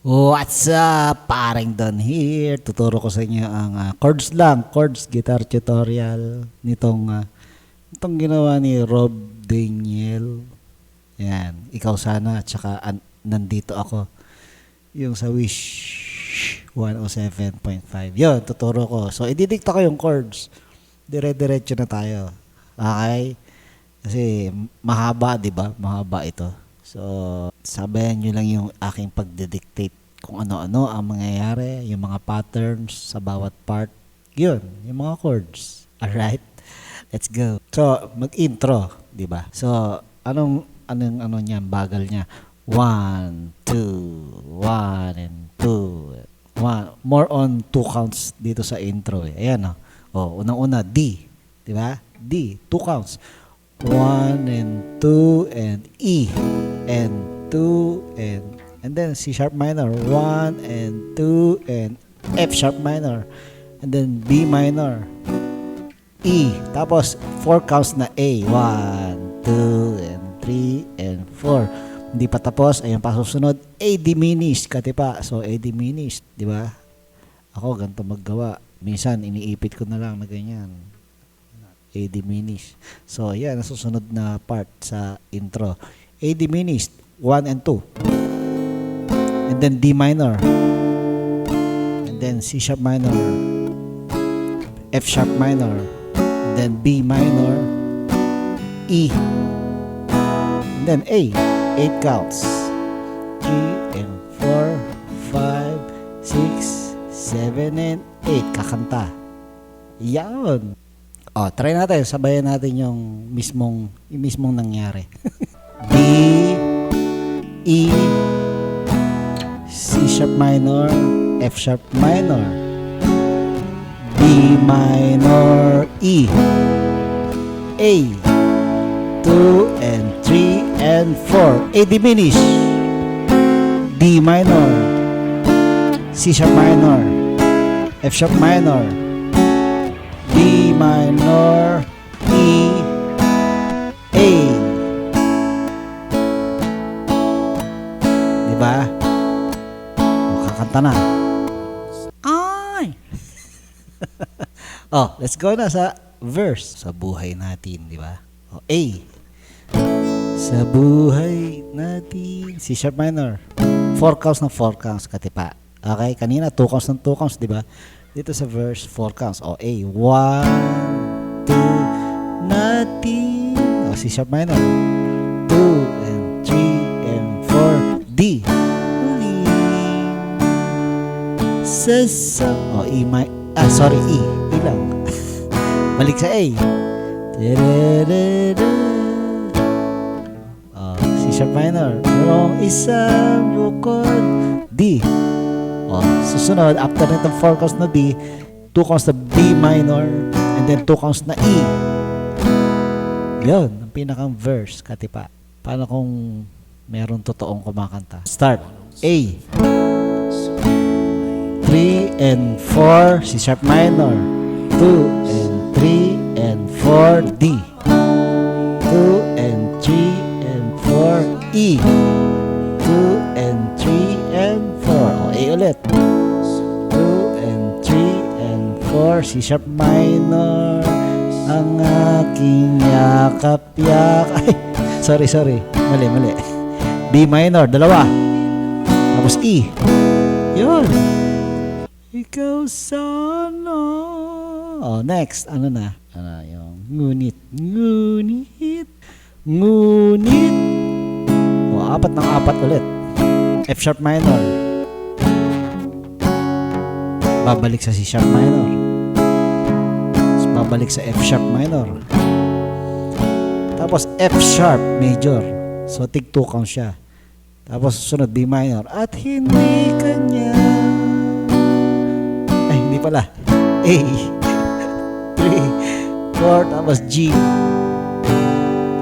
What's up? Paring Don here. Tuturo ko sa inyo ang chords guitar tutorial nitong ginawa ni Rob Daniel. Yan, ikaw sana at saka nandito ako. Yung sa Wish 107.5. Yun, tuturo ko. So, ididikta ko yung chords. Dire-diretso na tayo. Okay? Kasi mahaba, di ba? Mahaba ito. So, sabayan nyo lang yung aking pagdedictate kung ano-ano ang mangyayari, yung mga patterns sa bawat part. Yun, yung mga chords. Alright? Let's go. So, mag-intro, di ba? So, anong niyan, bagal niya? 1, 2, 1 and 2. More on 2 counts dito sa intro eh. Ayan o. Oh, unang-una, D. Di ba? D, 2 counts. 1 and 2 and E and 2 and then C sharp minor, 1 and 2 and F sharp minor and then B minor, E, tapos 4 counts na A, 1, 2 and 3 and 4. Hindi pa tapos, ayun pa susunod, A diminished, katipa. So A diminished, di ba? Ako ganito maggawa. Minsan iniipit ko na lang na ganyan. A diminished. So, yan, nasusunod na part sa intro. A diminished, 1 and 2. And then D minor. And then C sharp minor. F sharp minor. And then B minor. E. And then A. 8 counts. 3 and 4, 5, 6, 7, and 8. Kakanta. Yan. Oh, try natin, sabayan natin yung mismong nangyari. D, E, C sharp minor, F sharp minor, B minor, E, A, 2 and 3 and 4, A diminished, D minor, C sharp minor, F sharp minor, B minor, E, A. Diba? O, kakanta na. Ay! Oh, let's go na sa verse. Sa buhay natin, diba? O, A. Sa buhay natin. C sharp minor. 4 counts ng 4 counts, katipa. Okay, kanina 2 counts ng 2 counts, diba? Dito sa verse, 4 counts. O, A. 1, 2, natin. O, C sharp minor. 2 and 3 and 4. D. O, E. Sorry, E. E lang. Balik sa A. O, C sharp minor. Merong isang bukod. D. O, susunod, after nitong 4 counts na D, 2 counts na B minor, and then 2 counts na E. Yun, ang pinakang verse, katipa. Paano kung meron totoong kumakanta? Start. A. 3 and 4, C sharp minor. 2 and 3 and 4, D. 2 and 3 and 4, E. 2 and 3 and 4. O, A ulit. 2 and 3 and 4. C sharp minor. Ang aking yakap-yak. Ay, sorry. Mali. B minor, dalawa. Tapos E. Yun. Ikaw sana. O, next. Ano na? Yung ngunit. O, 4 ng 4 ulit. F sharp minor. Babalik sa C sharp minor. Tapos babalik sa F sharp minor. Tapos F sharp major. So tig 2 counts siya. Tapos sunod B minor. At hindi kanya. Ay, hindi pala. A. 3, 4, tapos G.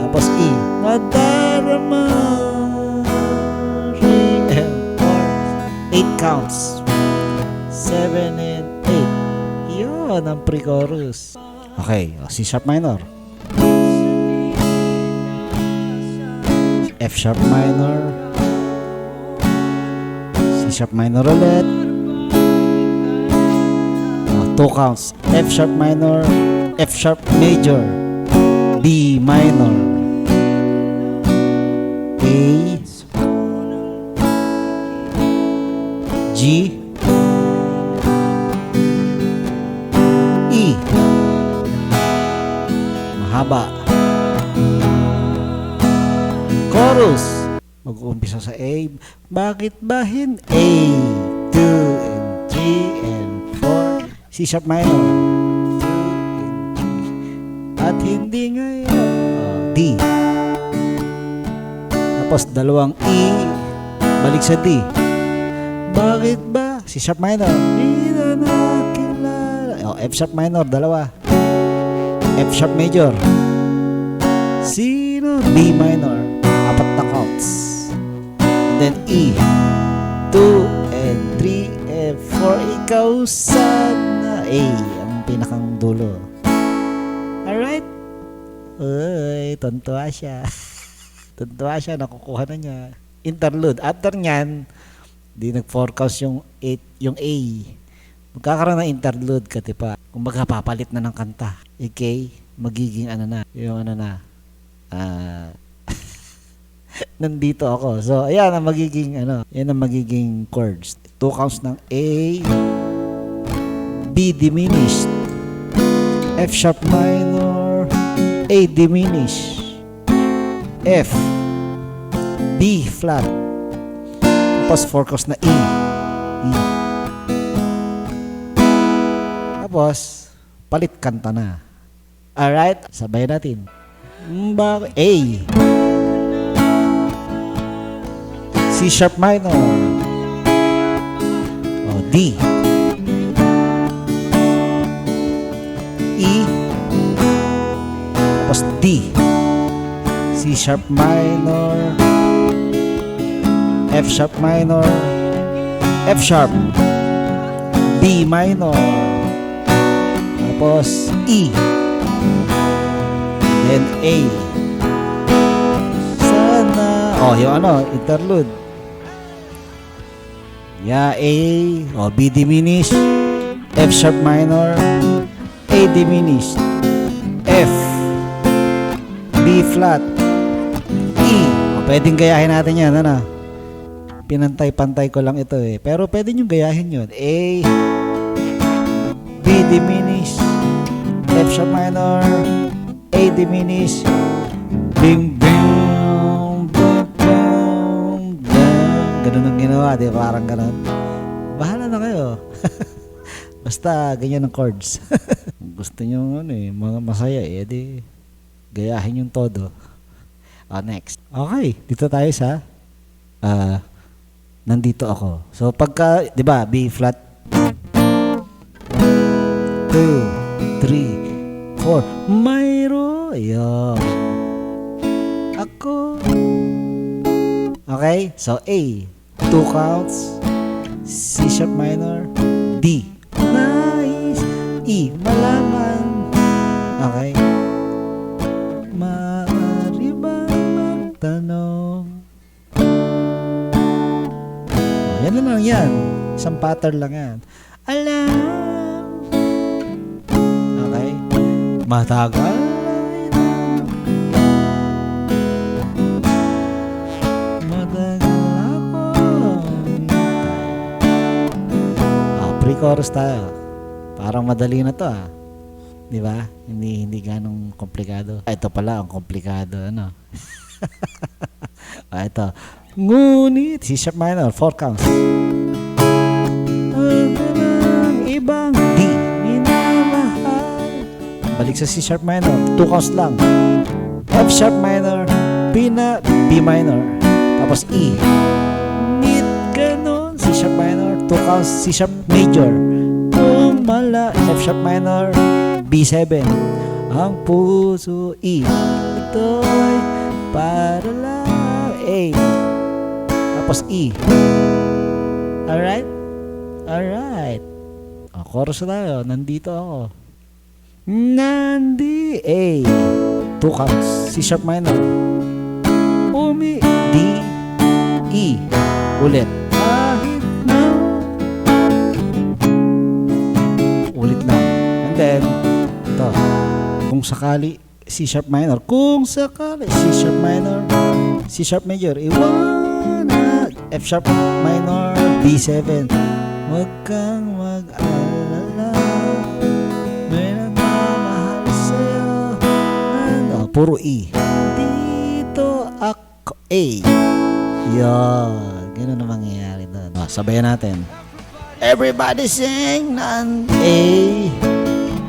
Tapos E. Nadarama. 8 counts. 7 and 8. Yun ang pre-chorus. Okay, C sharp minor. F sharp minor. C sharp minor ulit. 2 counts. F sharp minor, F sharp major, B minor, A, G, E. Mahaba. Chorus. Mag-uumpisa sa A. Bakit ba A, 2 and 3 and 4, C sharp minor, 2 and 3, at hindi ngayon, D. Tapos dalawang E, balik sa D. Bakit ba C sharp minor, hindi na nakilala. F sharp minor, dalawa. F sharp major, sino? B minor, apat na counts. And then E, 2 and 3 and 4. Ikaw sana A, ang pinakang dulo. Alright? Uy, tuntua siya. Tuntua siya, nakukuha na niya. Interlude. After nyan, di nag-4 counts yung A. Magkakaroon ng interlude ka, diba? Kung magpapalit na ng kanta. Okay? Magiging ano na. Yung ano na. Nandito ako. So, ayan ang magiging ano. Yan ang magiging chords. 2 counts ng A, B diminished, F sharp minor, A diminished, F, B flat, tapos 4 counts na E. Tapos, palit kanta na. Alright? Sabay natin. A, C sharp minor, D, E, tapos D, C sharp minor, F sharp minor, F sharp, B minor, tapos E, then A. Sana, yung ano, interlude. Yeah, A, B diminished, F sharp minor, A diminished, F, B flat, E. Pwedeng gayahin natin yan, ano? Pinantay-pantay ko lang ito eh. Pero pwede nyo gayahin yun. A, B diminished, F sharp minor, A diminished, bing bing. Ganun ang ginawa, di ba? Parang ganun. Bahala na kayo. Basta ganyan ang chords. Gusto nyo ano eh, mga masaya eh, di gayahin yung todo. Next. Okay, dito tayo sa nandito ako. So pagka, di ba, B flat 2, 3, 4, mayroon. Ayan. Ako. Okay, so A, 2 counts, C sharp minor, D, nice, E, malaman. Okay, maaari ba magtanong? Yan na lang yan, isang pattern lang yan. Alam. Okay, matagal. Pre-chorus tayo. Parang madali na to Di ba? Hindi ganong komplikado. Ito pala ang komplikado, ano. Ito. Ngunit C sharp minor, 4 counts. Ibang D, minamahal. Balik sa C sharp minor, 2 counts lang. F sharp minor, B minor, tapos E. C sharp minor, 2 counts, C sharp major, tumala, F sharp minor, B7, ang puso, E, ito'y para lang, A, tapos E. Alright? Alright. Chorus na tayo, nandito ako. A, 2 counts, C sharp minor, D, E, ulit. kung sakali, C sharp minor. Kung sakali, C sharp minor, C sharp major, iwanag, F sharp minor, B7. Huwag kang mag-alala, may nagmamahal sa'yo. Ano? Puro E. Dito ako, A. Yan. Ganun na mangyayari doon. Sabayan natin. Everybody sing ng A,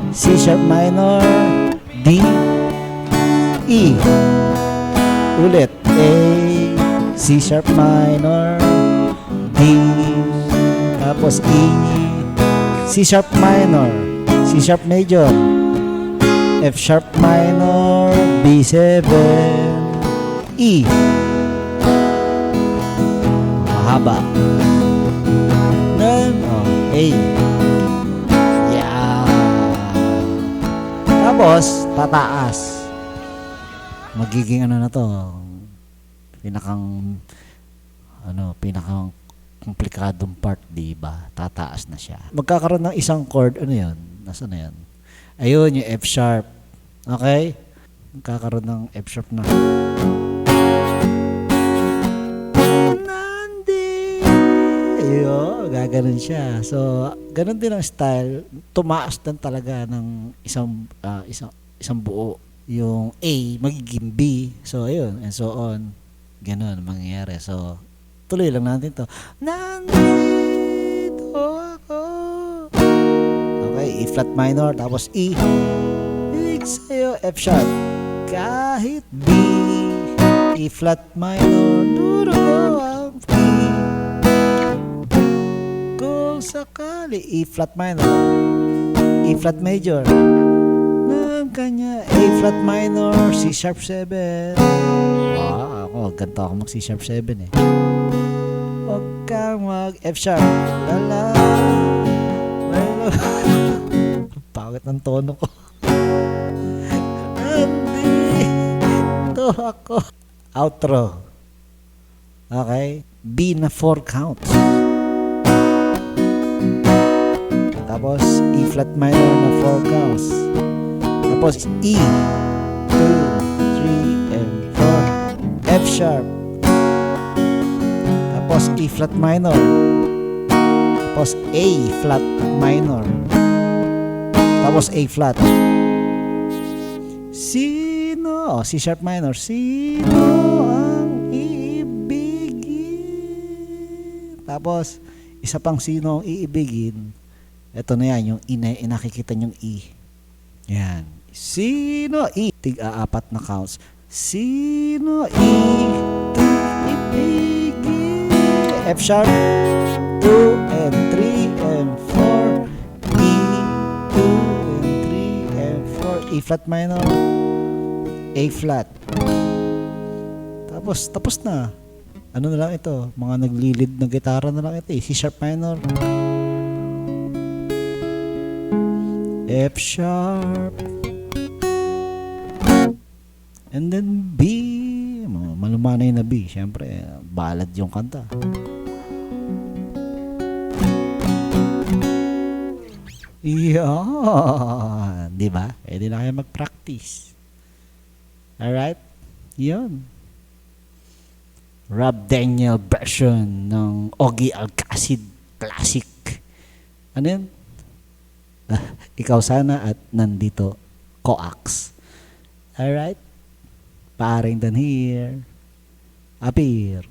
C sharp minor, D, E. Ulit. A, C sharp minor, D, tapos E, C sharp minor, C sharp major, F sharp minor, B7, E. Mahaba. Then, A. Yeah. Tapos, tataas. Magiging ano na to, pinakang komplikadong part, diba? Tataas na siya. Magkakaroon ng isang chord, ano yun? Nasaan na yun? Ayun, yung F sharp. Okay? Magkakaroon ng F sharp na. Ayun, gaganon siya. So, ganon din ang style. Tumaas din talaga ng isang buo. Yung A magiging B. So, ayun, and so on. Ganon mangyayari. So, tuloy lang natin to. Nandito ako. Okay, E flat minor, tapos E. Big sa'yo, F sharp. Kahit B, E flat minor, duro ang E. Kung sakali, E flat minor, E flat major, ng kanya, A flat minor, C sharp 7. Ako, ganito ako mag C sharp 7 eh. Huwag kang mag F sharp. Lala. Pangit ng tono ko. Nandito ako. Outro. Okay? B na 4 counts. Tapos E flat minor na 4 counts. Tapos E 2, 3, and 4. F sharp. Tapos E flat minor. Tapos A flat minor. Tapos A flat. Sino? C sharp minor. Sino ang iibigin? Tapos isa pang sino ang iibigin. Ito na yan, yung nakikita nyong E. Yan. Sino E? Tig-apat na counts. Sino E? Tig-ibigin. F sharp, 2 and 3 and 4. E, 2 and 3 and 4. E flat minor. A flat. Tapos na. Ano na lang ito? Mga naglilid na gitara na lang ito eh. C sharp minor. F sharp, and then B. Malumanay na B. Siyempre, ballad yung kanta. Yan. Diba? Pwede na kayo mag-practice. Alright? Yun. Rob Daniel version ng Ogie Alcacid Classic. Ano yun? Ikaw sana at nandito Coax. Alright? Paring Dan here. Appear.